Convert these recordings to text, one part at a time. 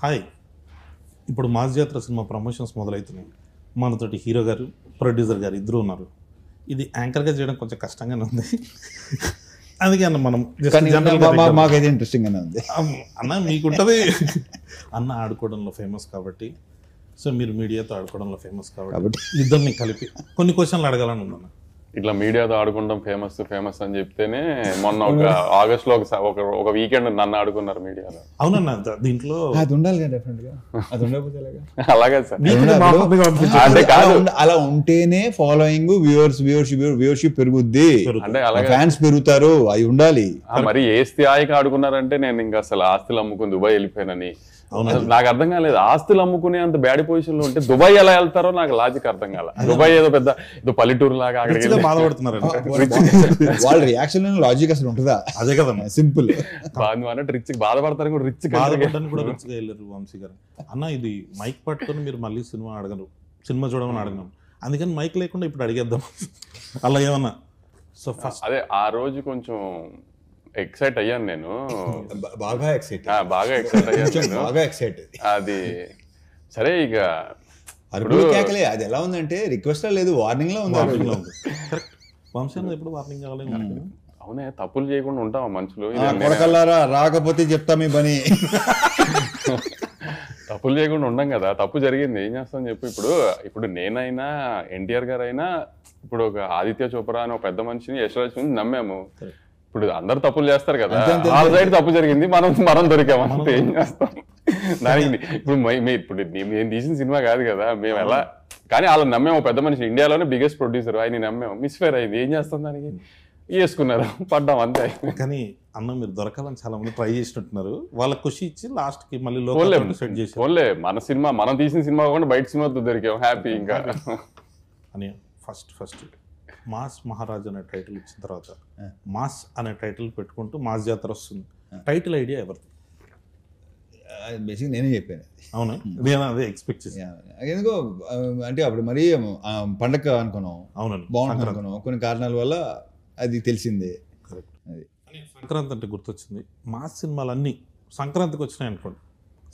Hi, ఇప్పుడు mass జాతర cinema promotions మొదలవుతున్నాయి. మనతోటి హీరో గారు, ప్రొడ్యూసర్ గారు ఇద్దరు ఉన్నారు. ఇది యాంకర్గా చేయడం కొంచెం కష్టంగానే ఉంది. అందుకే అన్న మనం మాకైతే ఇంట్రెస్టింగ్గానే ఉంది. అన్న మీకుంటుంది అన్న ఆడుకోవడంలో ఫేమస్ కాబట్టి, సో మీరు మీడియాతో ఆడుకోవడంలో ఫేమస్ కాబట్టి ఇద్దరిని కలిపి కొన్ని క్వశ్చన్లు అడగాలని ఉందన్న. ఇట్లా మీడియాతో ఆడుకుంటాం ఫేమస్ అని చెప్తేనే మొన్న ఒక ఆగస్ట్ లో ఒక వీకెండ్ నన్ను ఆడుకున్నారు మీడియాలో. అవునన్న, దీంట్లో అది ఉండాలి కదా, డెఫినెట్ గా. అది ఉండకపోతే అలాగే సార్, అంటే అలా ఉంటేనే ఫాలోయింగ్, వ్యూవర్షిప్ పెరుగుద్ది, అంటే అలాగే ఫ్యాన్స్ పెరుగుతారు, అవి ఉండాలి. మరి ఏ స్థాయికి ఆడుకున్నారంటే నేను ఇంకా అసలు ఆస్తులు అమ్ముకుని దుబాయ్ వెళ్ళిపోయానని. నాకు అర్థం కాలేదు, ఆస్తులు అమ్ముకునే అంత బ్యాడ్ పొజిషన్ లో ఉంటే దుబాయ్ ఎలా వెళ్తారో నాకు లాజిక్ అర్థం కాల. దుబాయ్ ఏదో పెద్ద పల్లెటూరు లాగా బాధపడుతున్నారు. వాళ్ళ రియాక్షన్ లాజిక్ అసలు ఉంటుందా? అదే కదా సింపుల్. రిచ్ బాధపడతారు కూడా, రిచ్ బాధపడడానికి కూడా రిచ్గా వెళ్ళారు వంశీ గారు. అన్న ఇది మైక్ పట్టుకొని మీరు మళ్ళీ సినిమా అడగరు, సినిమా చూడమని అడగను, అందుకని మైక్ లేకుండా ఇప్పుడు అడిగేద్దాం అలా ఏమన్నా. సో ఫస్ట్ అదే ఆ రోజు కొంచెం ఎక్సైట్ అయ్యాను నేను, బాగా ఎక్సైట్ అయ్యాను. అది సరే, ఇక కేకలే. అది ఎలా ఉందంటే రిక్వెస్ట్ లేదు, వార్నింగ్ లో ఉంది. వంశీ ఎప్పుడు వార్నింగ్ కావాలి. అవునే, తప్పులు చేయకుండా ఉంటావా మనుషులు? కొడకల్లారా రాకపోతే చెప్తా మీ పని. తప్పులు చేయకుండా ఉండం కదా, తప్పు జరిగింది ఏం చేస్తాం చెప్పు. ఇప్పుడు నేనైనా ఎన్టీఆర్ గారు అయినా, ఇప్పుడు ఒక ఆదిత్య చోప్రా అని ఒక పెద్ద మనిషిని, యశ్వరాజ్ నమ్మాము. ఇప్పుడు అందరు తప్పులు చేస్తారు కదా, వాళ్ళ సైడ్ తప్పు జరిగింది, మనం దొరికామంటే ఏం చేస్తాం దానికి. ఇప్పుడు నేను తీసిన సినిమా కాదు కదా, మేము ఎలా, కానీ వాళ్ళని నమ్మాము. పెద్ద మనిషి, ఇండియాలోనే బిగ్గెస్ట్ ప్రొడ్యూసర్, ఆయన నమ్మాము. మిస్ఫేర్ అయింది, ఏం చేస్తాం దానికి, వేసుకున్నారు, పడ్డాం అంతే. కానీ అన్న మీరు దొరకాలని చాలా మంది ట్రై చేసినట్టున్నారు, వాళ్ళ ఖుషి ఇచ్చి లాస్ట్ కి మళ్ళీ సెట్ చేసి ఓన్లే మన సినిమా, మనం తీసిన సినిమా కాకుండా బయట సినిమాతో దొరికాం, హ్యాపీ. ఇంకా అని ఫస్ట్ మాస్ మహారాజ్ అనే టైటిల్ ఇచ్చిన తర్వాత మాస్ అనే టైటిల్ పెట్టుకుంటూ మాస్ జాతర వస్తుంది. టైటిల్ ఐడియా ఎవరిది? బేసిక్ నేనే చెప్పాను. అవునా, నేను అదే ఎక్స్పెక్ట్ చేశాను. ఎందుకో అంటే అప్పుడు మరీ పండగ అనుకున్నాం, అవునండి, బాగుంటుంది అనుకున్నాం. కొన్ని కారణాల వల్ల అది తెలిసిందే. అది సంక్రాంతి అంటే గుర్తొచ్చింది. మాస్ సినిమాలన్నీ సంక్రాంతికి వచ్చినాయి అనుకోండి,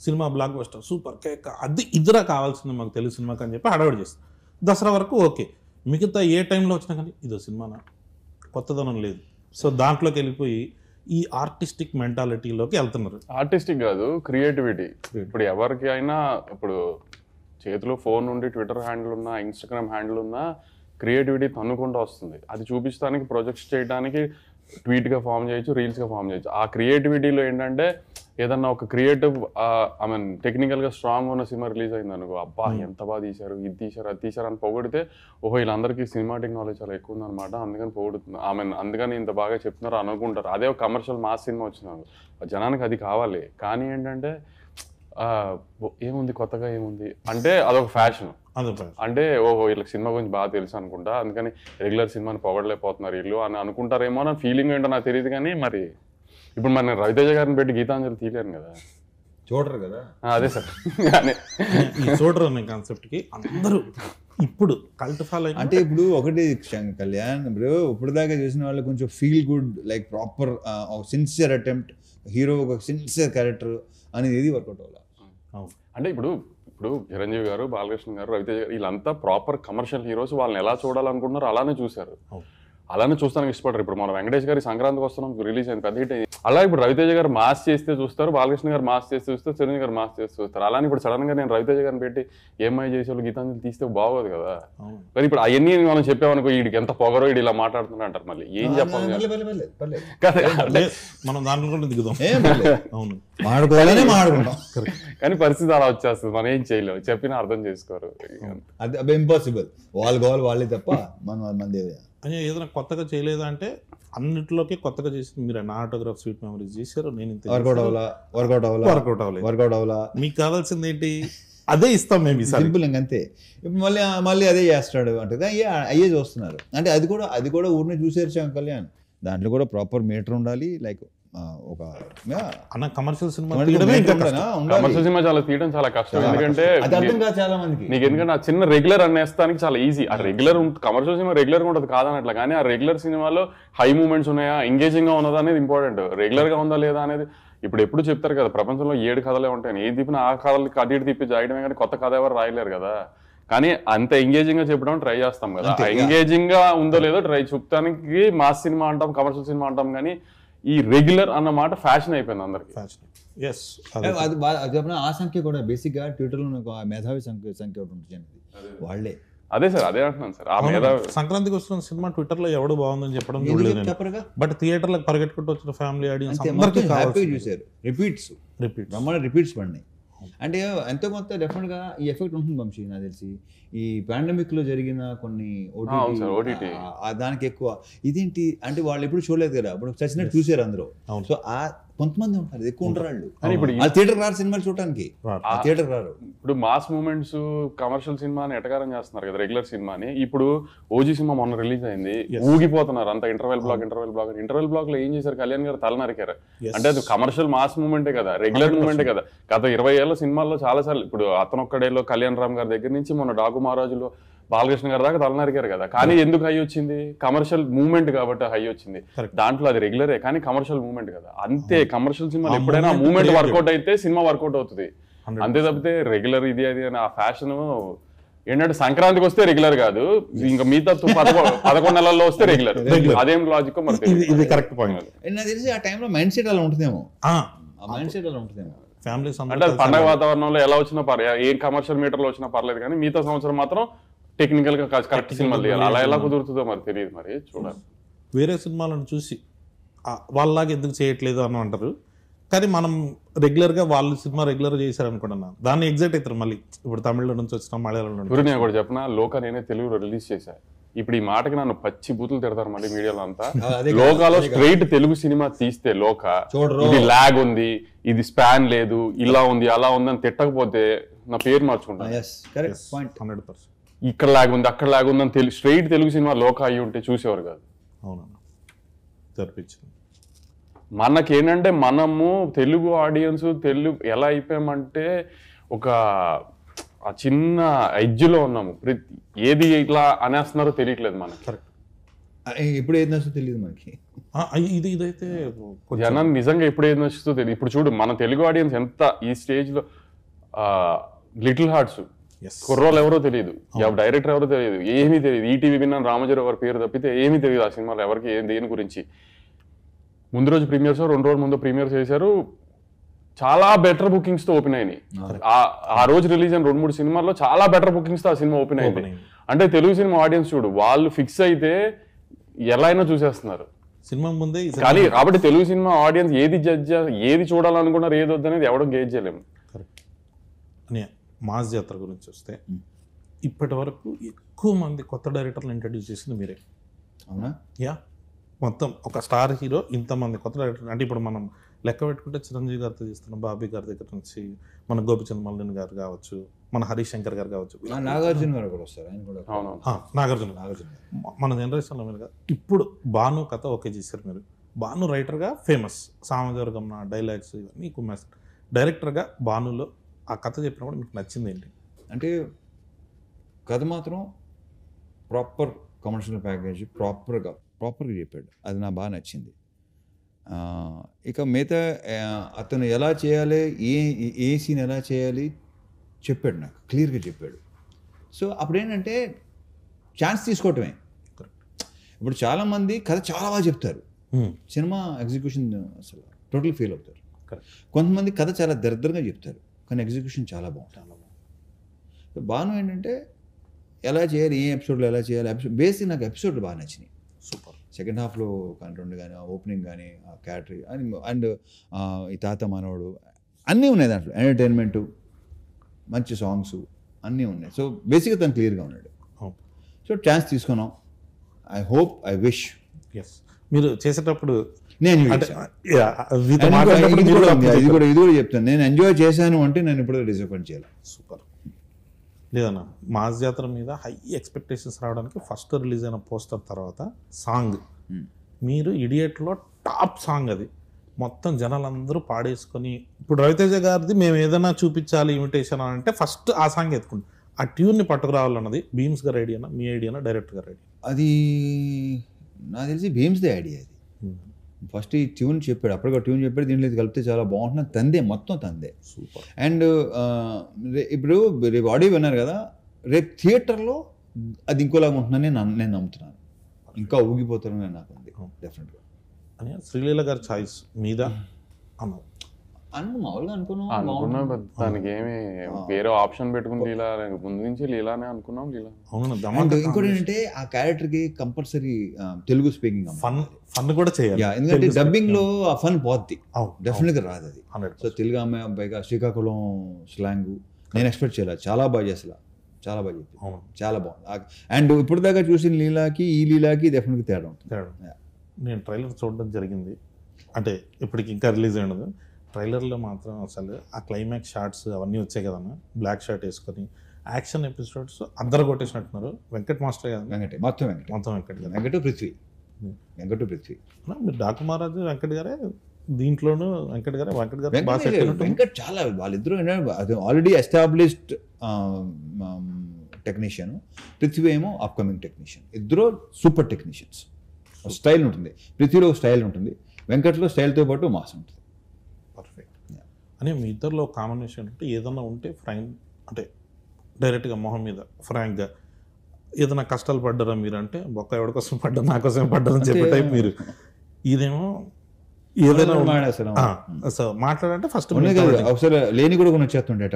cinema block buster, super cake, అది ఇద్దరా కావాల్సింది మాకు తెలుగు సినిమాకి అని చెప్పి హడావిడి చేస్తాం. దసరా వరకు ఓకే, మిగతా ఏ టైంలో వచ్చినా కానీ ఇదో సినిమానా, కొత్తదనం లేదు. సో దాంట్లోకి వెళ్ళిపోయి ఈ ఆర్టిస్టిక్ మెంటాలిటీలోకి వెళ్తున్నారు. ఆర్టిస్టిక్ కాదు, క్రియేటివిటీ. ఇప్పుడు ఎవరికి అయినా ఇప్పుడు చేతిలో ఫోన్ ఉండి ట్విట్టర్ హ్యాండిల్ ఉన్నా, ఇన్స్టాగ్రామ్ హ్యాండిల్ ఉన్నా, క్రియేటివిటీ తన్నుకుంటూ వస్తుంది. అది చూపించడానికి, ప్రొజెక్ట్స్ చేయడానికి ట్వీట్గా ఫామ్ చేయొచ్చు, రీల్స్గా ఫామ్ చేయొచ్చు. ఆ క్రియేటివిటీలో ఏంటంటే ఏదన్నా ఒక క్రియేటివ్ ఐ మీన్ టెక్నికల్గా స్ట్రాంగ్ ఉన్న సినిమా రిలీజ్ అయింది అనుకో, అబ్బా ఎంత బాగా తీశారు, ఇది తీశారు, అది తీశారు అని పొగిడితే, ఓహో వీళ్ళందరికీ సినిమాటిక్ నాలెడ్జ్ చాలా ఎక్కువ ఉందన్నమాట, అందుకని పొగుడుతుంది, అందుకని ఇంత బాగా చెప్తున్నారు అనుకుంటారు. అదే ఒక కమర్షియల్ మాస్ సినిమా వచ్చినాను, జనానికి అది కావాలి. కానీ ఏంటంటే ఏముంది కొత్తగా, ఏముంది అంటే అదొక ఫ్యాషన్. అంటే ఓహో వీళ్ళకి సినిమా గురించి బాగా తెలుసు అనుకుంటా, అందుకని రెగ్యులర్ సినిమాని పొగడలేకపోతున్నారు వీళ్ళు అని అనుకుంటారేమో అని ఫీలింగ్ ఏంటో నాకు తెలియదు. కానీ మరి ఇప్పుడు మరి నేను రవితేజ గారిని పెట్టి గీతాంజలి తీయలేను కదా, చూడరు కదా. అదే సార్, చూడరు అనే కాన్సెప్ట్కి అందరూ ఇప్పుడు కల్ట్ ఫాలో. అంటే ఇప్పుడు ఒకటి కళ్యాణ్, ఇప్పుడు దాకా చూసిన వాళ్ళు కొంచెం feel good, like proper sincere attempt, hero ఒక సిన్సియర్ క్యారెక్టర్ అనేది ఏది వర్కౌట్ అవ్వాలి. అంటే ఇప్పుడు చిరంజీవి గారు, బాలకృష్ణ గారు, రవితేజ గారు, వీళ్ళంతా ప్రాపర్ కమర్షియల్ హీరోస్. వాళ్ళని ఎలా చూడాలనుకుంటున్నారో అలానే చూశారు, అలానే చూస్తానికి ఇష్టపడరు. ఇప్పుడు మన వెంకటేష్ గారి సంక్రాంతికి వస్తున్నాం రిలీజ్ అయింది, పెద్ద హిట్ అయింది. అలా ఇప్పుడు రవితేజ గారు మాస్ చేస్తే చూస్తారు, బాలకృష్ణ గారు మాస్ చేస్తే చూస్తారు, చిరంజీవి గారు మాస్ చేస్తే చూస్తారు. అలానే ఇప్పుడు సడన్ గా నేను రవితేజ గారిని పెట్టి ఏమై చేసేవాళ్ళు గీతాంజలి తీస్తే బాగోదు కదా. మరి ఇప్పుడు అవన్నీ మనం చెప్పామనుకో, వీడికి ఎంత పొగరో, వీడు ఇలా మాట్లాడుతున్నా అంటారు, మళ్ళీ ఏం చెప్పాలి కదా. మనం దాంట్లో కూడా దిగుదాం, అవును మాట్లాడుకుంటాం. కానీ పరిస్థితి అలా వచ్చేస్తుంది, మనం ఏం చేయలేము, చెప్పినా అర్థం చేసుకోరు. అది ఇంపాసిబుల్, వాళ్ళు కావాలి వాళ్ళే తప్ప మన అని ఏదైనా కొత్తగా చేయలేదా అంటే అన్నింటిలోకి కొత్తగా చేసింది మీరు. నా ఆటోగ్రాఫ్ స్వీట్ మెమరీస్ చేశారు, నేను వర్కౌట్ అవ్వాలా. మీకు కావాల్సింది ఏంటి, అదే ఇస్తాం మేము, సింపుల్ అంతే. ఇప్పుడు మళ్ళీ అదే చేస్తాడు అంటే అయ్యే చూస్తున్నారు. అంటే అది కూడా ఊరిని చూసేరు కళ్యాణ్. దాంట్లో కూడా ప్రాపర్ మీటర్ ఉండాలి, లైక్ ఒక అన్న కమర్షియల్ సినిమా కమర్షియల్ సినిమా చాలా తీయడం చాలా కష్టం. ఎందుకంటే చాలా మందికి నీకు ఎందుకంటే ఆ చిన్న రెగ్యులర్ అనేస్తానికి చాలా ఈజీ. ఆ రెగ్యులర్ కమర్షియల్ సినిమా రెగ్యులర్ గా ఉంటుంది కాదనట్లా, కానీ ఆ రెగ్యులర్ సినిమాలో హై మూమెంట్స్ ఉన్నాయా, ఎంగేజింగ్ గా ఉన్నదా అనేది ఇంపార్టెంట్. రెగ్యులర్ గా ఉందా లేదా అనేది ఇప్పుడు ఎప్పుడు చెప్తారు కదా ప్రపంచంలో 7 కథలే ఉంటాయని, ఏ తిప్పిన ఆ కథలకి అటు ఇటు తిప్పి చేయడమే కానీ కొత్త కథ ఎవరు రాయలేరు కదా. కానీ అంత ఎంగేజింగ్ గా చెప్పడం ట్రై చేస్తాం కదా, ఎంగేజింగ్ గా ఉందో లేదో ట్రై చూపడానికి మాస్ సినిమా అంటాం, కమర్షియల్ సినిమా అంటాం, కానీ ఈ రెగ్యులర్ అన్న మాట ఫ్యాషన్ అయిపోయింది అందరికి. అది ఆ సంఖ్య కూడా బేసిక్ గా ట్విట్టర్ లో మేధావి సంఖ్య ఒకటి ఉంటుంది వాళ్ళే. అదే సార్, అదే అంటున్నాను సార్. ఆ మీద సంక్రాంతికి వస్తున్న సినిమా ట్విట్టర్ లో ఎవడు బాగుందని చెప్పడం చెప్పరుగా, బట్ థియేటర్లకు పరిగెట్టుకుంటూ వచ్చిన ఫ్యామిలీ ఆడియన్స్ చూసారు. రిపీట్స్ బ్రహ్మాండ రిపీట్స్ పడినాయి. అంటే ఎంతో కొంత డెఫినెట్గా ఈ ఎఫెక్ట్ ఉంటుంది వంశీ. నాకు తెలిసి ఈ పాండమిక్ లో జరిగిన కొన్ని ఓటీటీ దానికి ఎక్కువ ఇదేంటి అంటే వాళ్ళు ఎప్పుడు చూడలేదు కదా, అప్పుడు చచ్చినట్టు చూసారు అందరూ. సో ఆ కొంతమంది ఉంటారు, ఎక్కువ ఉంటారు వాళ్ళు. ఇప్పుడు థియేటర్ రారు సినిమాలు చూడటానికి, థియేటర్ రారు. ఇప్పుడు మాస్ మూమెంట్స్ కమర్షియల్ సినిమాని ఎటకారం చేస్తున్నారు కదా రెగ్యులర్ సినిమాని. ఇప్పుడు ఓజీ సినిమా మొన్న రిలీజ్ అయింది, ఊగిపోతున్నారు అంత ఇంటర్వెల్ బ్లాక్ లో ఏం చేశారు, కళ్యాణ్ గారు తల నరికారు. అంటే అది కమర్షియల్ మాస్ మూమెంటే కదా, రెగ్యులర్ మూమెంటే కదా. గత 20 ఏళ్ల సినిమాల్లో చాలా సార్లు, ఇప్పుడు అతనొక్కడేలో కళ్యాణ్ రామ్ గారి దగ్గర నుంచి మొన్న డాకు మహారాజులో బాలకృష్ణ గారి దాకా తల నరికారు కదా. కానీ ఎందుకు హై వచ్చింది, కమర్షియల్ మూమెంట్ కాబట్టి హై వచ్చింది. దాంట్లో అది రెగ్యులరే కానీ కమర్షియల్ మూమెంట్ కదా. అంతే, కమర్షియల్ సినిమాలు ఎప్పుడైనా మూమెంట్ వర్కౌట్ అయితే సినిమా వర్కౌట్ అవుతుంది, అంతే తప్పితే రెగ్యులర్ ఇది అది అని ఆ ఫ్యాషన్ ఏంటంటే సంక్రాంతికి వస్తే రెగ్యులర్ కాదు, ఇంకా మిగతా 11 నెలల్లో వస్తే రెగ్యులర్. అదేం లాజిక్ మరి ఇది కరెక్ట్ పాయింట్. నాకు తెలిసి ఆ టైంలో మైండ్ సెట్ అలా ఉంటుందేమో, మైండ్ సెట్ అలా ఉంటుందేమో. ఫ్యామిలీస్ అంటే పండగ వాతావరణంలో ఎలా వచ్చినా పర్లేదు, ఏ కమర్షియల్ మీటర్లో వచ్చినా పర్లేదు, కానీ మిగతా సంవత్సరం మాత్రం టెక్నికల్ గా కరెక్ట్ సినిమాలు తీయాలి. అలా ఎలా కుదురుతుందో మరి తెలియదు, మరి చూడాలి. వేరే సినిమాలను చూసి వాళ్ళలాగా ఎందుకు చేయట్లేదు అని అంటారు, కానీ మనం రెగ్యులర్గా వాళ్ళు సినిమా రెగ్యులర్ చేశారనుకుంటున్నా దాన్ని ఎగ్జైట్ అవుతారు. మళ్ళీ ఇప్పుడు తమిళ నుంచి వచ్చిన మలయాళం నుంచి నేను కూడా చెప్పిన లోకా నేనే తెలుగులో రిలీజ్ చేశా. ఇప్పుడు ఈ మాటకి నన్ను పచ్చి బూతులు తిడతారు మళ్ళీ మీడియాలో అంతా. లోకాలో స్ట్రైట్ తెలుగు సినిమా తీస్తే లోకా ఇది లాగ్ ఉంది, ఇది స్పాన్ లేదు, ఇలా ఉంది అలా ఉంది అని తిట్టకపోతే నా పేరు మార్చుకుంటాను. 100% ఇక్కడ లాగ్ ఉంది అక్కడ లాగ్ ఉంది అని స్ట్రైట్ తెలుగు సినిమా లోకా అయ్యి ఉంటే చూసేవారు కాదు. అవునన్నా జరిపించింది. మనకేంటంటే మనము తెలుగు ఆడియన్స్ తెలుగు ఎలా అయిపోయామంటే ఒక ఆ చిన్న ఎడ్జ్లో ఉన్నాము, ఏది ఇట్లా అనేస్తున్నారో తెలియట్లేదు మనకి. కరెక్ట్, ఇప్పుడు ఏది నచ్చుతో తెలియదు మనకి. ఇదైతే జనం నిజంగా ఎప్పుడు ఏది నచ్చుతో తెలియదు. ఇప్పుడు చూడు మన తెలుగు ఆడియన్స్ ఎంత ఈ స్టేజ్ లో లిటిల్ హార్ట్స్ కుర్రోళ్ళు ఎవరో తెలియదు, డైరెక్టర్ ఎవరో తెలియదు, ఏమీ తెలియదు. ఈటీవీ విన్నాను రామోజీరావు గారి పేరు తప్పితే ఏమీ తెలియదు ఆ సినిమాలో ఎవరికి దేని గురించి. ముందు రోజు ప్రీమియర్స్ 2 రోజుల ముందు ప్రీమియర్స్ చేశారు, చాలా బెటర్ బుకింగ్స్ తో ఓపెన్ అయినాయి. ఆ రోజు రిలీజ్ అయిన 2-3 సినిమాల్లో చాలా బెటర్ బుకింగ్స్ తో ఆ సినిమా ఓపెన్ అయింది. అంటే తెలుగు సినిమా ఆడియన్స్ చూడు వాళ్ళు ఫిక్స్ అయితే ఎలా అయినా చూసేస్తున్నారు సినిమా ముందే. కానీ కాబట్టి తెలుగు సినిమా ఆడియన్స్ ఏది ఏది చూడాలనుకున్నారు ఏది వద్దనేది ఎవడం గేజ్ చేయలేము. అని మాస్ జాతర గురించి వస్తే ఇప్పటి వరకు ఎక్కువ మంది కొత్త డైరెక్టర్లు ఇంట్రడ్యూస్ చేసింది మీరే. అవునా? యా, మొత్తం ఒక స్టార్ హీరో ఇంతమంది కొత్త డైరెక్టర్. అంటే ఇప్పుడు మనం లెక్క పెట్టుకుంటే చిరంజీవి గారితో చేస్తున్నాం, బాబీ గారి దగ్గర నుంచి మన గోపిచంద్ మల్లిన్ గారు కావచ్చు, మన హరీష్ శంకర్ గారు కావచ్చు, నాగార్జున గారు కూడా వస్తారు. నాగార్జున మన జనరేషన్లో మీరు ఇప్పుడు భాను కథ ఓకే చేశారు మీరు. భాను రైటర్గా ఫేమస్, సామజవర్గం డైలాగ్స్ ఇవన్నీ కుమ్మేస్తారు. డైరెక్టర్గా భానులో ఆ కథ చెప్పినప్పుడు మీకు నచ్చింది ఏంటి? అంటే కథ మాత్రం ప్రాపర్ కమర్షియల్ ప్యాకేజ్ ప్రాపర్గా చెప్పాడు, అది నాకు బాగా నచ్చింది. ఇక మిగతా అతను ఎలా చేయాలి, ఏ సీన్ ఎలా చేయాలి చెప్పాడు, నాకు క్లియర్గా చెప్పాడు. సో అప్పుడేంటంటే ఛాన్స్ తీసుకోవటమే. ఇప్పుడు చాలామంది కథ చాలా బాగా చెప్తారు, సినిమా ఎగ్జిక్యూషన్ అసలు టోటల్ ఫెయిల్ అవుతారు. కొంతమంది కథ చాలా దరిద్రంగా చెప్తారు కానీ ఎగ్జిక్యూషన్ చాలా బాగుంటుంది. బాను ఏంటంటే ఎలా చేయాలి, ఏ ఎపిసోడ్లో ఎలా చేయాలి, బేసిక్ నాకు ఎపిసోడ్లు బాగా నచ్చినాయి. సూపర్. సెకండ్ హాఫ్లో కంటెంట్ కానీ, ఓపెనింగ్ కానీ, ఆ క్యాటరీ అండ్ ఈ తాత మనవడు అన్నీ ఉన్నాయి దాంట్లో. ఎంటర్టైన్మెంటు, మంచి సాంగ్స్ అన్నీ ఉన్నాయి. సో బేసిక్గా తను క్లియర్గా ఉన్నాడు. సో ఛాన్స్ తీసుకున్నాం. I hope, I wish. Yes, మీరు చేసేటప్పుడు నేను ఇది కూడా చెప్తాను, నేను ఎంజాయ్ చేశాను అంటే నేను ఇప్పుడు డిసప్పాయింట్ చేయాలి. సూపర్. లేదన్నా, మాస్ జాతర మీద హై ఎక్స్పెక్టేషన్స్ రావడానికి ఫస్ట్ రిలీజ్ అయిన పోస్టర్ తర్వాత సాంగ్, మీరు ఇడియట్లో టాప్ సాంగ్ అది, మొత్తం జనాలందరూ పాడేసుకొని, ఇప్పుడు రవితేజ గారిది మేము ఏదైనా చూపించాలి ఇమిటేషన్ అని అంటే ఫస్ట్ ఆ సాంగ్ ఎత్తుకుంటాం. ఆ ట్యూన్ని పట్టుకురావాలన్నది భీమ్స్ గారి ఐడియానా, మీ ఐడియానా, డైరెక్టర్ గారి ఐడియా? అది నాకు తెలిసి భీమ్స్దే ఐడియా. అది ఫస్ట్ ఈ ట్యూన్ చెప్పాడు, అప్పటికి ట్యూన్ చెప్పాడు, దీంట్లో ఇది కలిపితే చాలా బాగుంటుంది, తందే మొత్తం తందే. సూపర్. అండ్ ఇప్పుడు రేపు ఆడియో విన్నారు కదా, రేపు థియేటర్లో అది ఇంకోలాగా ఉంటుందని నేను నమ్ముతున్నాను. ఇంకా ఊగిపోతారని నాకు ఉంది డెఫినెట్గా. అని శ్రీలీల గారి చాయిస్ మీద అన్నావు మామూలుగా అనుకున్నాం, దానికి ఏమి వేరే ఆప్షన్ పెట్టుకుని లీలా ముందు నుంచి లీలానే అనుకున్నాం. లీలా అవును. ఇంకోటి ఏంటంటే ఆ క్యారెక్టర్కి కంపల్సరీ తెలుగు స్పీకింగ్ ఫన్ కూడా చేయాలి. ఎందుకంటే డబ్బింగ్ లో ఆ ఫన్ పోద్ది, అవును, డెఫినెట్గా రాదు అది. 100%. సో తెలుగు అమ్మాయి పైగా శ్రీకాకుళం స్లాంగ్ నేను ఎక్స్పెక్ట్ చేయలేదు, చాలా బాగా చేసా, చాలా బాగా చెప్పింది, అవును, చాలా బాగుంది. అండ్ ఇప్పుడు దాకా చూసిన లీలాకి ఈ లీలాకి డెఫినెట్గా తేడా ఉంటుంది. తేడా. నేను ట్రైలర్ చూడడం జరిగింది, అంటే ఇప్పటికి ఇంకా రిలీజ్ అయినది. ట్రైలర్లో మాత్రం అసలు ఆ క్లైమాక్స్ షార్ట్స్ అవన్నీ వచ్చాయి కదన్నా, బ్లాక్ షర్ట్ వేసుకొని యాక్షన్ ఎపిసోడ్స్ అందరు కొట్టేసినట్టున్నారు. వెంకట్ మాస్టర్ కదా, మొత్తం వెంకట్ గారు, వెంకట పృథ్వీ. మీరు డాకు మహారాజు వెంకట్ గారే దీంట్లోనూ, వెంకట్ గారు బాగా సెట్ అయినట్టు. వెంకట్ చాలా వాళ్ళిద్దరూ అది ఆల్రెడీ ఎస్టాబ్లిష్డ్ టెక్నీషియన్, పృథ్వీ ఏమో అప్కమింగ్ టెక్నీషియన్. ఇద్దరు సూపర్ టెక్నీషియన్స్. స్టైల్ ఉంటుంది, పృథ్వీలో స్టైల్ ఉంటుంది, వెంకట్లో స్టైల్తో పాటు మాస్ ఉంటుంది. పర్ఫెక్ట్. అని మీ ఇద్దరిలో కాంబినేషన్ అంటే ఏదన్నా ఉంటే అంటే డైరెక్ట్గా మొహం మీద ఫ్రాంక్గా ఏదైనా కష్టాలు పడ్డారా మీరు అంటే, బొక్క ఎవరి కోసం పడ్డా నా కోసం పడ్డారని చెప్పే టైప్ మీరు. ఇదేమో ఏదైనా మాట్లాడంటే ఫస్ట్ అవసరం లేని కూడా కొన్ని వచ్చేస్తుండే.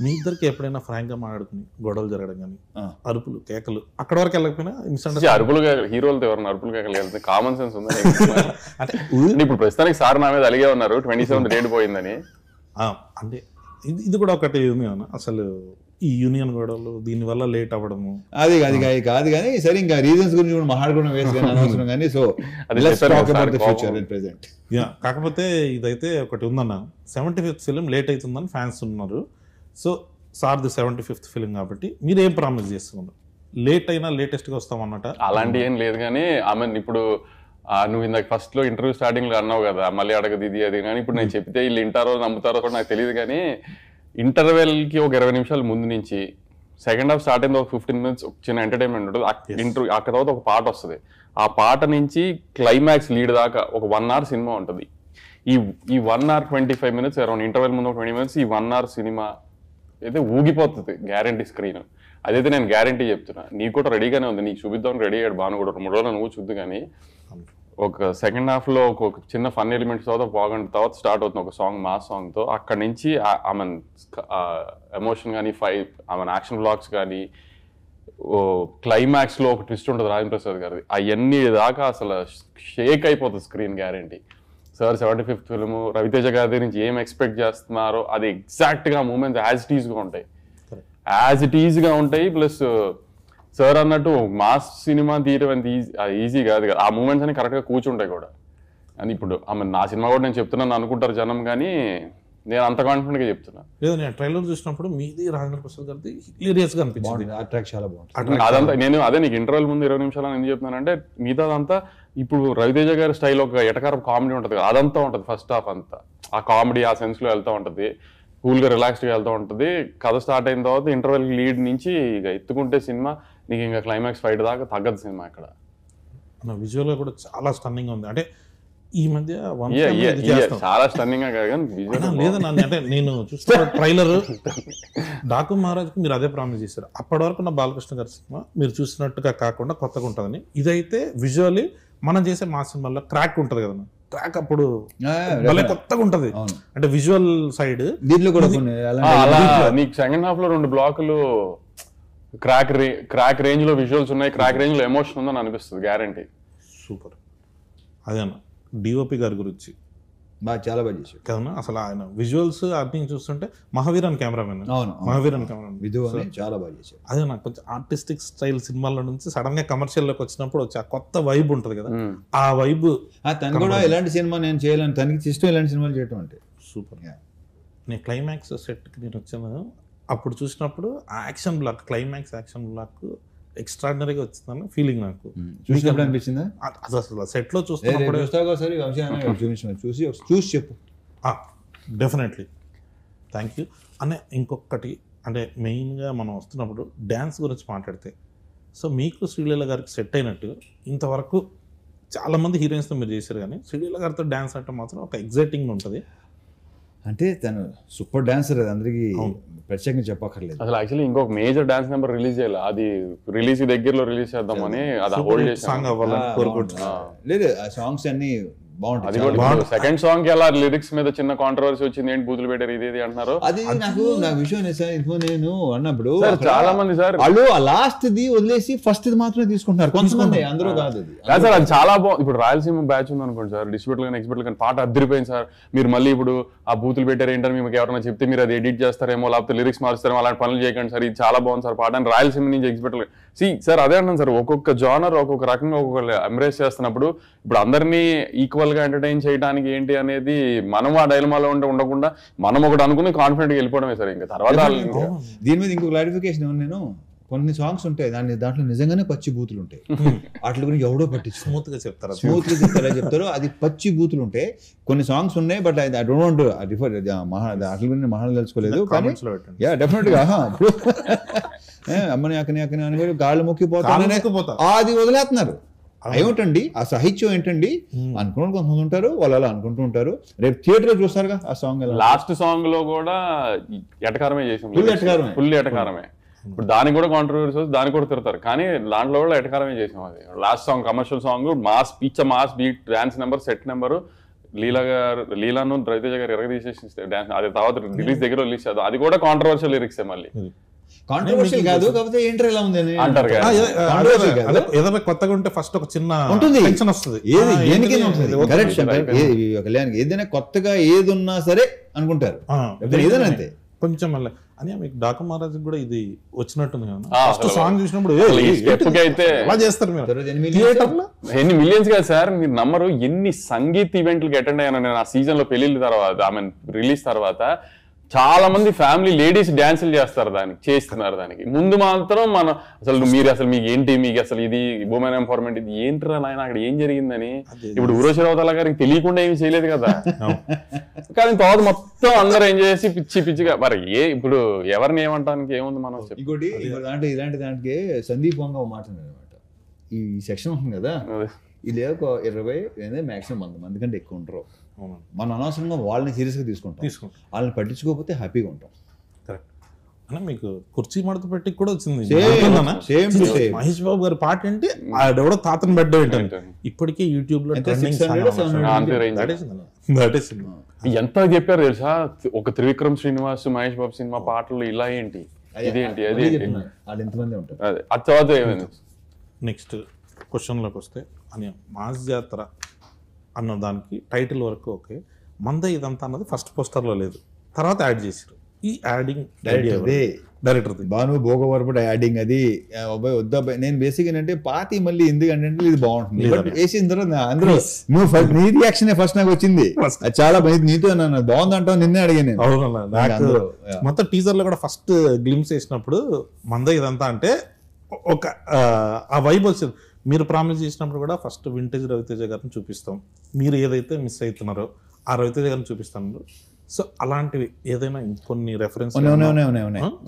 మీ ఇద్దరికి ఎప్పుడైనా ఫ్రాంక్గా మాట్లాడుకుని గొడవలు జరగడం కానీ, అరుపులు కేకలు అక్కడ వరకు వెళ్ళకపోయినా అరుపులు హీరోలతో ఎవరైనా అరుపులు కేకలు కామన్ సెన్స్ ఉంది అంటే ఇప్పుడు ప్రస్తుతానికి సార్ నా మీద అలిగే ఉన్నారు 27 డేట్ పోయిందని. అంటే ఇది కూడా ఒకటి ఉంది అన్న, అసలు ఈ యూనియన్ గొడవలు దీనివల్ల లేట్ అవ్వడము అది కాదు కానీ సరే, ఇంకా రీజన్స్ గురించి కూడా మాట్లాడుకోవడం వేస్ట్ కానీ అనవసరం కానీ. సో కాకపోతే ఇదైతే ఒకటి ఉందన్న, 75th ఫిలిం లేట్ అవుతుందని ఫ్యాన్స్ ఉన్నారు. సో సార్ది 75th ఫిలిం కాబట్టి మీరు ఏం ప్రామిస్ చేస్తున్నారు? లేట్ అయినా లేటెస్ట్గా వస్తామన్నట అలాంటి ఏం లేదు కానీ ఆమె ఇప్పుడు నువ్వు ఇందాక ఫస్ట్ లో ఇంటర్వ్యూ స్టార్టింగ్ లో అన్నావు కదా, మళ్ళీ అడగదు ఇది అది కానీ, ఇప్పుడు నేను చెప్తే వీళ్ళు వింటారో నమ్ముతారో కూడా నాకు తెలియదు కానీ, ఇంటర్వెల్కి ఒక 20 నిమిషాల ముందు నుంచి సెకండ్ హాఫ్ స్టార్ట్ అయింది, ఒక 15 minutes చిన్న ఎంటర్టైన్మెంట్ ఉంటుంది. ఇంటర్వ్యూ ఆ తర్వాత ఒక పాట వస్తుంది, ఆ పాట నుంచి క్లైమాక్స్ లీడ్ దాకా ఒక 1 hour సినిమా ఉంటుంది. ఈ 1 hour 25 minutes అరౌండ్ ఇంటర్వెల్ ముందు 20 minutes ఈ 1 hour సినిమా అయితే ఊగిపోతుంది గ్యారంటీ స్క్రీన్. అదైతే నేను గ్యారంటీ చెప్తున్నా. నీకు కూడా రెడీగానే ఉంది, నీకు చూపిద్దాం రెడీ అయ్యాడు బాను కూడా 3 రోజులు నువ్వు చూద్దు. కానీ ఒక సెకండ్ హాఫ్ లో ఒక చిన్న ఫన్ ఎలిమెంట్స్ తర్వాత బాగుంటుంది, తర్వాత స్టార్ట్ అవుతుంది ఒక సాంగ్, మాస్ సాంగ్ తో. అక్కడి నుంచి ఆమె ఎమోషన్ కానీ ఆమె యాక్షన్ బ్లాక్స్ కానీ, క్లైమాక్స్ లో ఒక ట్విస్ట్ ఉంటుంది రాజేంద్ర ప్రసాద్ గారిది, అవన్నీ దాకా అసలు షేక్ అయిపోతుంది screen guarantee. Sir 75th film Ravi Teja గారి దగ్గర నుంచి ఏం ఎక్స్పెక్ట్ చేస్తున్నారో అది ఎగ్జాక్ట్ గా మూమెంట్స్ యాజ్ ఇట్ ఈజ్ గా ఉంటాయి. ప్లస్ సార్ అన్నట్టు మాస్ సినిమా తీయడం అంత ఈజీ కాదు కదా, ఆ మూమెంట్స్ అని కరెక్ట్గా కూర్చుంటాయి కూడా. అని ఇప్పుడు నా సినిమా కూడా నేను చెప్తున్నాను అనుకుంటారు జనం, కానీ నేను అంత కాన్ఫిడెంట్గా చెప్తున్నా. లేదు, నేను ట్రైలర్ చూసినప్పుడు మీది రాజేంద్ర ప్రసాద్ గారిది హిలేరియస్గా అనిపించింది, చాలా బాగుంటుంది అదంతా. నేను అదే నీకు ఇంటర్వెల్ ముందు 20 నిమిషాలు ఎందుకు చెప్తున్నానంటే, మిగతా అదంతా ఇప్పుడు రవితేజ గారి స్టైల్ ఒక ఎటకారం కామెడీ ఉంటుంది కదా, అదంతా ఉంటుంది ఫస్ట్ హాఫ్ అంతా. ఆ కామెడీ ఆ సెన్స్లో వెళ్తూ ఉంటుంది, కూల్గా రిలాక్స్డ్గా వెళ్తూ ఉంటుంది. కథ స్టార్ట్ అయిన తర్వాత ఇంటర్వెల్ లీడ్ నుంచి ఇక ఎత్తుకుంటే సినిమా నీకు ఇంకా క్లైమాక్స్ ఫైట్ దాకా తగ్గదు సినిమా. ఇక్కడ విజువల్గా కూడా చాలా స్టన్నింగ్గా ఉంది. అంటే ఈ మధ్య చాలా స్టన్నింగ్ గా కాదు కానీ లేదన్నా, అంటే నేను చూస్తున్న ట్రైలర్ డాకు మహారాజ్కి మీరు అదే ప్రామిస్ చేశారు. అప్పటి వరకు నా బాలకృష్ణ గారి సినిమా మీరు చూసినట్టుగా కాకుండా కొత్తగా ఉంటుందని. ఇదైతే విజువల్లీ మనం చేసే మా సినిమాలో క్రాక్ ఉంటుంది కదన్నా, క్రాక్ అప్పుడు భలే కొత్తగా ఉంటది. అంటే విజువల్ సైడ్ దీంట్లో కూడా నీకు సెకండ్ హాఫ్ లో 2 బ్లాకులు క్రాక్ రేంజ్ లో విజువల్స్ ఉన్నాయి, క్రాక్ రేంజ్ లో ఎమోషన్ ఉందని అనిపిస్తుంది గ్యారంటీ. సూపర్. అదేనా డిఓపి గారి గురించి చాలా బాగా చేశారు కదన్నా. అసలు ఆయన విజువల్స్ అన్ని చూస్తుంటే మహావీరన్ కెమెరామెన్, మహావీరన్ కెమెరామెన్ చాలా బాగా చేశారు. అదే నాకు కొంచెం ఆర్టిస్టిక్ స్టైల్ సినిమాల నుంచి సడన్ గా కమర్షియల్ లోకి వచ్చినప్పుడు వచ్చి ఆ కొత్త వైబ్ ఉంటుంది కదా, ఆ వైబ్. తను కూడా ఎలాంటి సినిమా నేను చేయాలని, తనకి ఇష్టం ఇలాంటి సినిమాలు చేయటం అంటే. సూపర్. నేను క్లైమాక్స్ సెట్కి నేను వచ్చాను, అప్పుడు చూసినప్పుడు ఆ action block, climax action block ఎక్స్ట్రాడినరీగా వచ్చిందని ఫీలింగ్ నాకు. చూసినప్పుడు అనిపించిందా? అది అసలు సెట్లో చూస్తున్నప్పుడు చూసి చెప్పు. డెఫినెట్లీ, థ్యాంక్ యూ అనే. ఇంకొకటి అంటే మెయిన్గా మనం వస్తున్నప్పుడు డ్యాన్స్ గురించి మాట్లాడితే, సో మీకు శ్రీలీల గారికి సెట్ అయినట్టు ఇంతవరకు చాలా మంది హీరోయిన్స్తో మీరు చేశారు, కానీ శ్రీలీల గారితో డ్యాన్స్ అంటే మాత్రం ఒక ఎగ్జైటింగ్ ఉంటుంది. అంటే తను సూపర్ డాన్సర్, అది అందరికీ ప్రత్యేకంగా చెప్పక్కర్లేదు. అసలు యాక్చువల్లీ ఇంకొక మేజర్ డాన్స్ నెంబర్ రిలీజ్ చేయాలి, అది రిలీజ్ దగ్గరలో రిలీజ్ చేద్దామని అది హోల్డ్ చేసాం. సాంగ్ అవ్వాలని కోరుకుంటున్నాను. లేదు ఆ సాంగ్స్ అన్ని అది బాగుంటాయి. కూడా సెకండ్ సాంగ్ కి అలా లిరిక్స్ మీద చిన్న కాంట్రవర్సీ వచ్చింది, ఏంటి బూతులు పెట్టారు ఇది అంటున్నారు. అది నాకు విషయం సార్, ఇప్పుడు నేను అన్నప్పుడు చాలా మంది సార్ వాళ్ళు ఆ లాస్ట్ ది వదిలేసి ఫస్ట్ ఇది మాత్రమే తీసుకుంటున్నారు కొంతమంది, అందరూ కాదు అది. కాదు సార్, అది చాలా బాగుంది. ఇప్పుడు రాయలసీమ బ్యాచ్ ఉంది అనుకోండి సార్, డిస్ట్రిబ్యూటర్ కానీ ఎక్స్పర్ట్ కానీ పాట అద్దరిపోయింది సార్. మీరు మళ్ళీ ఇప్పుడు ఆ బూతులు పెట్టారు ఏంటని మీకు ఎవరైనా చెప్తే మీరు అది ఎడిట్ చేస్తారేమో, లేకపోతే లిరిక్స్ మారుస్తారేమో, అలాంటి పనులు చేయకండి సార్, ఇది చాలా బాగుంది సార్ పాట అని రాయలసీమ నుంచి ఎక్స్పర్ట్ సార్ అదే అంటాను సార్. ఒక్కొక్క జానర్ ఒక్కొక్క రకంగా ఒక్కొక్క ఎంబ్రేస్ చేస్తున్నప్పుడు ఇప్పుడు అందరినీ ఈక్వల్ గా ఎంటర్టైన్ చేయడానికి ఏంటి అనేది మనం ఆ డైలమాలో ఉండకుండా మనం ఒకటి అనుకుని కాన్ఫిడెంట్ గా వెళ్ళిపోవడమే సార్. ఇంకా తర్వాత దీని మీద ఇంకో క్లారిఫికేషన్ ఏమన్నా, నేను కొన్ని సాంగ్స్ ఉంటాయి దాంట్లో నిజంగానే పచ్చి బూతులు ఉంటాయి, వాటి గురించి ఎవడో పట్టించు స్మూత్ గా చెప్తారు, చెప్తారు అది పచ్చి బూతులు ఉంటాయి. కొన్ని సాంగ్స్ ఉన్నాయి, but I don't want refer వాటి గురించి మహాన్ తెలుసుకోలేదు, కానీ యా డెఫినెట్ గా అమ్మని అక్కని అక్కని అని గాళ్ళు మొక్కిపోతా అది వదిలేస్తున్నారు. ఏమిటండి ఆ సాహిత్యం ఏంటండి అనుకున్న కొంతమంది ఉంటారు, వాళ్ళు అలా అనుకుంటూ ఉంటారు. రేపు థియేటర్ లో చూస్తారుగా ఆ సాంగ్, లాస్ట్ సాంగ్ లో కూడా ఎటకారమే చేసాం, ఫుల్ ఎటకారమే. ఇప్పుడు దానికి కూడా కాంట్రవర్సీ వస్తుంది, దానికి కూడా తిడతారు, కానీ దాంట్లో కూడా ఎటకారమే చేసాం. అది last song commercial song, mass mass beat, dance number, set number, లీలాను రవితేజ గారు ఎరగదీసేసి డాన్స్, అది తర్వాత రిలీజ్ దగ్గర రిలీజ్ చేద్దాం, అది కూడా కాంట్రవర్షియల్ లిరిక్స్ మళ్ళీ. కాంట్రవర్షియల్ కాదు, కాకపోతే ఏంటర్ ఎలా ఉంది అంటారు ఏదైనా కొత్తగా ఉంటే ఫస్ట్ ఒక చిన్న టెన్షన్ వస్తుంది, కళ్యాణ్కి ఏదైనా కొత్తగా ఏది ఉన్నా సరే అనుకుంటారు, ఏదైనా అంతే కొంచెం మళ్ళీ అని. మీకు డాకు మహారాజ్ కూడా ఇది వచ్చినట్టుంది కదా, ఫస్ట్ సాంగ్ చూసినప్పుడు అయితే అలా చేస్తారు మీరు ఎన్ని మిలియన్స్ కదా సార్, మీరు నమ్మరు ఎన్ని సంగీత్ ఈవెంట్లకి అటెండ్ అయ్యాను నేను ఆ సీజన్ లో, పెళ్లిళ్ళ తర్వాత ఐ మీన్ రిలీజ్ తర్వాత. చాలా మంది ఫ్యామిలీ లేడీస్ డాన్సులు చేస్తారు, చేస్తున్నారు దానికి. ముందు మాత్రం మనం అసలు మీకు ఏంటి, మీకు అసలు ఇది ఉమెన్ ఎంపవర్మెంట్, ఇది ఏంటిరా నాయన అక్కడ ఏం జరిగిందని. ఇప్పుడు ఊర్వశి రౌతల గారికి తెలియకుండా ఏమి చేయలేదు కదా, కానీ తర్వాత మొత్తం అందరూ ఎంజాయ్ చేసి పిచ్చి పిచ్చిగా. మరి ఇప్పుడు ఎవరిని ఏమంటానికి ఏముంది మనం. ఇంకోటి ఇలాంటి దానికి సందీప్ వంగ మాట అనమాట, ఈ సెక్షన్ ఉంటుంది కదా, ఇది ఒక 20 మాక్సిమం 100 మంది కంటే ఎక్కువ ఉంటారు. మనం అనవసరంగా వాళ్ళని సీరియస్గా తీసుకుంటాం, వాళ్ళని పట్టించుకోకపోతే హ్యాపీగా ఉంటాం. కరెక్ట్ అన్న. మీకు కుర్చీ మడత పెట్టి కూడా వచ్చింది మహేష్ బాబు గారి పాట ఏంటి, ఆడెవడో తాతను బెడ్ ఏంటంటే ఇప్పటికే యూట్యూబ్ లో ఎంత చెప్పారు తెలుసా. ఒక త్రివిక్రమ్ శ్రీనివాస్ మహేష్ బాబు సినిమా పాటలు ఇలా ఏంటి, ఇదేంటి, అదే ఎంతమంది ఉంటారు. అది తర్వాత ఏమైంది. నెక్స్ట్ క్వశ్చన్లోకి వస్తే అని మాస్ జాతర అన్న దానికి టైటిల్ వరకు ఓకే, మంద ఇదంతా అన్నది ఫస్ట్ పోస్టర్లో లేదు, తర్వాత యాడ్ చేశారు. ఈ adding director Bhanu Bhogavarapu adding అది అబ్బాయి వద్దాబాయి. నేను బేసిక్ ఏంటంటే పాతి మళ్ళీ ఎందుకంటే ఇది బాగుంటుంది వేసిన తర్వాత అందరూ నువ్వు నీ రియాక్షన్ ఫస్ట్ నాకు వచ్చింది, అది చాలా నీతో నన్ను బాగుందంటావు నిన్నే అడిగాను నేను. నాకు మొత్తం టీజర్ లో కూడా ఫస్ట్ గ్లిమ్స్ వేసినప్పుడు మంద ఇదంతా అంటే ఒక ఆ వైబ్ వచ్చింది. మీరు ప్రామిస్ చేసినప్పుడు కూడా ఫస్ట్ వింటేజ్ రవితేజ గారిని చూపిస్తాం, మీరు ఏదైతే మిస్ అవుతున్నారో ఆ రవితేజ గారిని చూపిస్తాను. సో అలాంటివి ఏదైనా ఇంకొన్ని రెఫరెన్స్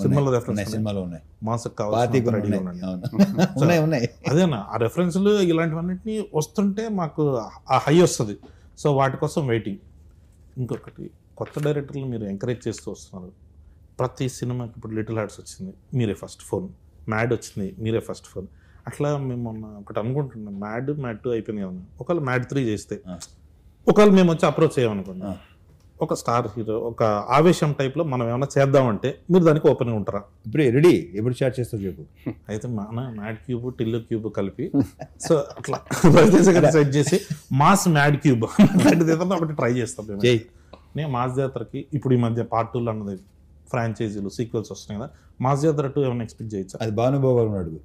సినిమాలో రెఫరెన్స్ సినిమాలో ఉన్నాయి, మాసకు అదేనా ఆ రెఫరెన్స్లు ఇలాంటివన్నిటిని వస్తుంటే మాకు ఆ హై వస్తుంది. సో వాటి కోసం వెయిటింగ్. ఇంకొకటి కొత్త డైరెక్టర్లు మీరు ఎంకరేజ్ చేస్తూ వస్తున్నారు. ప్రతి సినిమాకి ఇప్పుడు లిటిల్ హార్ట్స్ వచ్చింది, మీరే ఫస్ట్ ఫోన్. మ్యాడ్ వచ్చింది, మీరే ఫస్ట్ ఫోన్. అట్లా మేము మొన్న ఒకటి అనుకుంటున్నాం, మ్యాడ్ 2 అయిపోయింది కదా, ఒకవేళ మ్యాడ్ 3 చేస్తే ఒకవేళ మేము వచ్చి అప్రోచ్ చేయమనుకున్నాం, ఒక స్టార్ హీరో ఒక ఆవేశం టైప్లో మనం ఏమైనా చేద్దామంటే మీరు దానికి ఓపెన్గా ఉంటారా? ఇప్పుడు రెడీ, ఎప్పుడు స్టార్ట్ చేస్తారు చెప్పు. అయితే మన మ్యాడ్ క్యూబ్ టిల్లు క్యూబ్ కలిపి సో అట్లా సెట్ చేసి మాస్ మ్యాడ్ క్యూబ్ ఏదన్నా ఒకటి ట్రై చేస్తాం. నేను మాస్ జాతరకి ఇప్పుడు ఈ మధ్య పార్ట్ 2 అన్నది ఫ్రాంచైజీలు సీక్వెల్స్ వస్తున్నాయి కదా, మాస్ జాతర 2 ఏమైనా ఎక్స్పెక్ట్ చేయొచ్చా? అది భానుభావు అడుగు.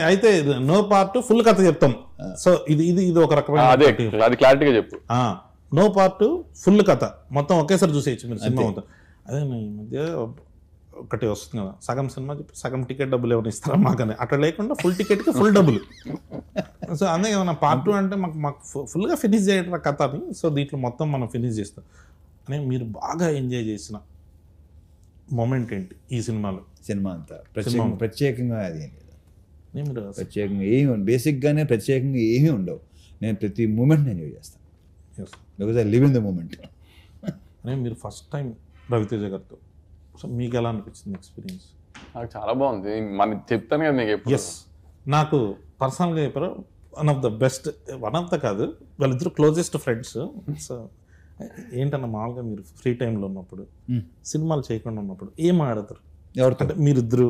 అయితే నో పార్ట్ ఫుల్ కథ చెప్తాం. సో ఇది ఇది ఇది ఒక రకమైన క్లారిటీగా చెప్పు. నో పార్ట్ ఫుల్ కథ మొత్తం ఒకేసారి చూసేయచ్చు మీరు సినిమా మొత్తం. అదే ఈ మధ్య ఒకటి వస్తుంది కదా, సగం సినిమా చెప్పి సగం టికెట్ డబ్బులు ఏమైనా ఇస్తారా మాకని, అట్లా లేకుండా ఫుల్ టికెట్కి ఫుల్ డబ్బులు. సో అందుకే ఏమన్నా పార్ట్ 2 అంటే మాకు ఫుల్గా ఫినిష్ చేయడం కథ అని. సో దీంట్లో మొత్తం మనం ఫినిష్ చేస్తాం అని. మీరు బాగా ఎంజాయ్ చేసిన మొమెంట్ ఏంటి ఈ సినిమాలో? సినిమా అంతా ప్రత్యేకంగా అది ఏం లేదు, మీరు ప్రత్యేకంగా ఏమి బేసిక్గానే ప్రత్యేకంగా ఏమీ ఉండవు. నేను ప్రతి మూమెంట్ ఎంజాయ్ చేస్తాను, because I live in the moment. అనే మీరు ఫస్ట్ టైం రవితేజ గారితో, సో మీకు ఎలా అనిపించింది ఎక్స్పీరియన్స్? నాకు చాలా బాగుంది. మన చెప్తాను కదా మీకు ఎప్పుడు. ఎస్, నాకు పర్సనల్గా చెప్పారు one of the best, one of the కాదు, వాళ్ళిద్దరు క్లోజెస్ట్ ఫ్రెండ్స్. సో ఏంటన్నా మామూలుగా మీరు ఫ్రీ టైంలో ఉన్నప్పుడు, సినిమాలు చేయకుండా ఉన్నప్పుడు ఏం ఆడతారు ఎవరితో? అంటే మీరిద్దరు,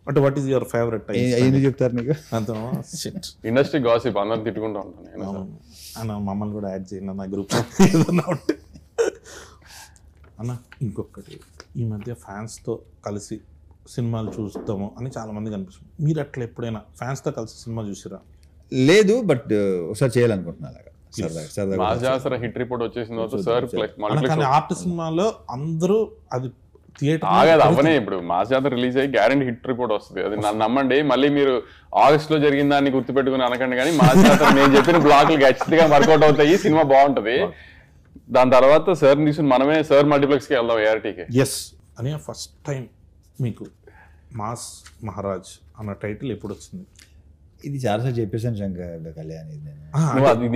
అంటే what is your favourite time? ఎందుకు చెప్తారు నీకు? అంత షిట్ ఇండస్ట్రీ గాసిప్ అందరం తిట్టుకుంటూ ఉంటాను నేను. అన్న మమ్మల్ని కూడా యాడ్ చేయండి నా గ్రూప్ ఏదన్నా ఉంటే. అన్న ఇంకొకటి, ఈ మధ్య ఫ్యాన్స్తో కలిసి సినిమాలు చూస్తాము అని చాలా మంది కనిపిస్తుంది. మీరు అట్లా ఎప్పుడైనా ఫ్యాన్స్తో కలిసి సినిమా చూసిరా? లేదు, బట్ ఒకసారి చేయాలనుకుంటున్నా అలాగా సరదాగా సరదాగా. మాస్ జాతర హిట్ రిపోర్ట్ వచ్చేసిన తర్వాత సార్ కానీ ఆర్ట్ సినిమాలో అందరూ అది థియేటర్ ఆగదు అవనే. ఇప్పుడు మాస్ జాతర రిలీజ్ అయ్యి గ్యారెంటీ హిట్ రిపోర్ట్ వస్తుంది, అది నన్ను నమ్మండి. మళ్ళీ మీరు ఆగస్ట్ లో జరిగిన దాన్ని గుర్తుపెట్టుకుని అనకండి, కానీ మాస్ జాతర నేను చెప్పిన బ్లాక్లు ఖచ్చితంగా వర్కౌట్ అవుతాయి, సినిమా బాగుంటది. దాని తర్వాత సార్ తీసుకుని మనమే సార్ మల్టీప్లెక్స్కి వెళ్దాం ఏఆర్టీకి. ఎస్ అని ఫస్ట్ టైం మీకు మాస్ మహారాజ్ అన్న టైటిల్ ఎప్పుడు వచ్చింది? ఇది చాలాసార్లు చెప్పేసాను శంకర్ కళ్యాణ్. ఇది నేను నువ్వు అది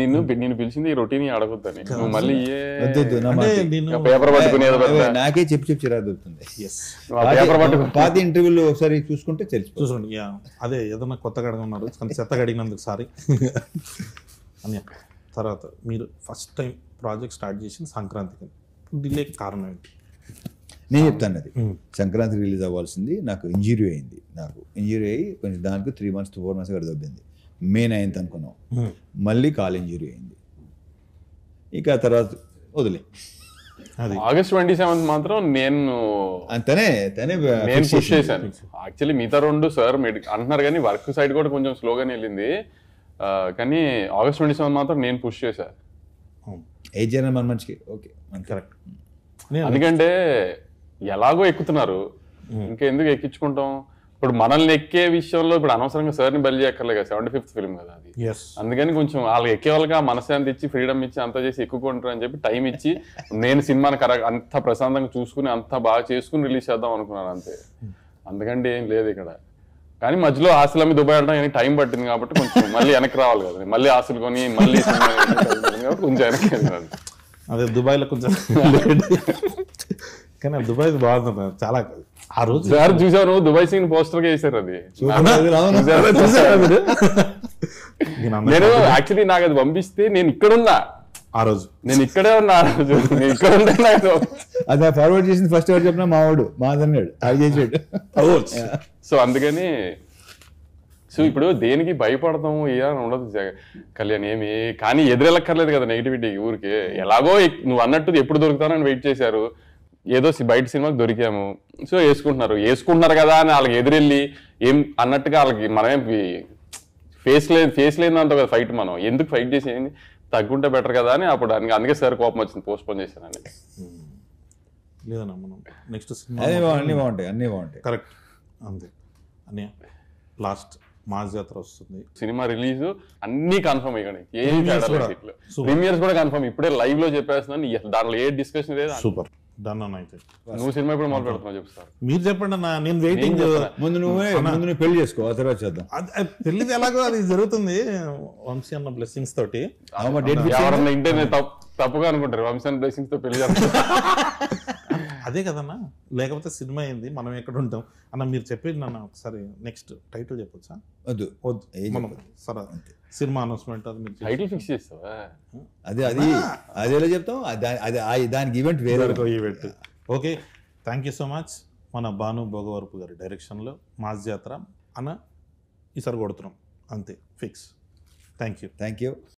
నేను పిలిచింది ఈ రొటీన్ అడగొద్దని, నువ్వు మళ్ళీ వద్దు, నా మాట. పేపర్ పట్టుకునేది నాకే చెప్పి చిరాకు దొరుకుతుంది. ఎస్, పేపర్ పట్టుకుని పాత ఇంటర్వ్యూలో ఒకసారి చూసుకుంటే తెలిసిపోతుంది. చూసుకోండి. యా, అదే ఏదన్నా కొత్తగా అడగన్నారు కానీ చెత్తగా అడిగినందుకు సారీ అని. తర్వాత మీరు ఫస్ట్ టైం ప్రాజెక్ట్ స్టార్ట్ చేసింది సంక్రాంతికి, డిలే కారణం ఏంటి? నేను చెప్తాను. అది సంక్రాంతి రిలీజ్ అవ్వాల్సింది, నాకు ఇంజురీ అయింది. నాకు ఇంజురీ అయ్యి కొంచెం దానికి 3 months to 4 months అక్కడ దొబ్బింది. మే 9th అనుకున్నాం, మళ్ళీ కాల్ ఇంజురీ అయింది. ఇక తర్వాత వదిలే. అది ఆగస్ట్ 27 మాత్రం నేను తనే పుష్ చేశాను. యాక్చువల్లీ మిగతా 2 సార్ అంటున్నారు కానీ వర్క్ సైడ్ కూడా కొంచెం స్లోగానే వెళ్ళింది. కానీ ఆగస్ట్ 27 మాత్రం నేను పుష్ చేశాను. ఏ జనం మన మంచికి ఓకే కరెక్ట్. ఎందుకంటే ఎలాగో ఎక్కుతున్నారు, ఇంకెందుకు ఎక్కించుకుంటాం. ఇప్పుడు మనల్ని ఎక్కే విషయంలో ఇప్పుడు అనవసరంగా సార్ని బలి చేయక్కర్లే కదా, 75th ఫిల్మ్ కదా అది. అందుకని కొంచెం వాళ్ళకి ఎక్కే వాళ్ళకి మనశ్శాంతి ఇచ్చి ఫ్రీడమ్ ఇచ్చి అంతా చేసి ఎక్కుకుంటారు అని చెప్పి టైం ఇచ్చి నేను సినిమాని అంత ప్రశాంతంగా చూసుకుని అంత బాగా చేసుకుని రిలీజ్ చేద్దాం అనుకున్నాను అంతే. అందుకంటే ఏం లేదు ఇక్కడ. కానీ మధ్యలో ఆస్తులు అమ్మి దుబాయ్ వెళ్ళడం టైం పట్టింది కాబట్టి కొంచెం మళ్ళీ వెనక్కి రావాలి కదా, మళ్ళీ ఆస్తులు కొని మళ్ళీ కొంచెం వెనక్కి వెళ్ళాలి. అదే దుబాయ్లో కొంచెం కానీ దుబాయ్ బాగుంది చాలా. ఆ రోజు సార్ చూసాను దుబాయ్ సీన్ పోస్టర్ గా వేసారు. అది నేను యాక్చువల్లీ నాకు అది పంపిస్తే నేను ఇక్కడున్నా ఆ రోజు, నేను ఇక్కడే ఉన్నా ఆ రోజు, నేను ఇక్కడ ఉన్నా. అది ఫార్వర్డ్ చేసింది ఫస్ట్ ఎవరు చెప్పినా మావాడు మాదన్నాడు అది చేసాడు. సో అందుకని సో ఇప్పుడు దేనికి భయపడతాము ఏదని ఉండదు కళ్యాణ్ ఏమి. కానీ ఎదురెళ్ళక్కర్లేదు కదా నెగిటివిటీ ఊరికి. ఎలాగో నువ్వు అన్నట్టు ఎప్పుడు దొరుకుతానని వెయిట్ చేశారు, ఏదో బయట సినిమాకి దొరికాము, సో వేసుకుంటున్నారు కదా అని వాళ్ళకి ఎదురెళ్ళి ఏం అన్నట్టుగా వాళ్ళకి మనమేం ఫేస్ లేదంత కదా ఫైట్. మనం ఎందుకు ఫైట్ చేసేది, తగ్గుంటే బెటర్ కదా అని అప్పుడు అందుకే సార్ కోపం వచ్చింది, పోస్ట్ పోన్ చేశానని. లేదన్నా మనం నెక్స్ట్ సినిమా అన్నీ బాగుంటాయి కరెక్ట్ అంతే అని. లాస్ట్ మాస్ జాతర వస్తుంది, సినిమా రిలీజ్ అన్ని కన్ఫర్మ్. ఇక్కడ ఏం ప్రీమియర్స్ కూడా కన్ఫర్మ్. ఇప్పుడే లైవ్ లో చెప్పేస్తున్నాను, దాంట్లో ఏ డిస్కషన్ లేదు. సూపర్ డన్ అన్న. అయితే నువ్వు సినిమా ఇప్పుడు మొదలు పెడుతున్నావు చెప్తారు. మీరు చెప్పండి అన్న, నేను వెయిటింగ్. ముందు నువ్వు పెళ్లి చేసుకో, ఆ తర్వాత చేద్దాం. పెళ్లి ఎలాగో అది జరుగుతుంది వంశీ అన్న బ్లెస్సింగ్స్ తోటి. ఎవరన్నా ఇంటర్నెట్ తప్పుగా అనుకుంటారు వంశీ అన్న బ్లెస్సింగ్స్ తో పెళ్లి చేస్తారు. అదే కదన్నా, లేకపోతే సినిమా అయింది మనం ఎక్కడ ఉంటాం అన్న. మీరు చెప్పేది నన్ను ఒకసారి నెక్స్ట్ టైటిల్ చెప్పొచ్చా? వద్దు మనం సరే సినిమా అనౌన్స్మెంట్ అది మీరు టైటిల్ ఫిక్స్ చేస్తావా? అది ఎలా చెప్తాం, దానికి ఈవెంట్ వేరే event. Okay, thank you so much. మన భాను భోగవరపు గారి డైరెక్షన్లో మాస్ జాతర అన్న ఈసారి కొడుతున్నాం అంతే, ఫిక్స్. Thank you.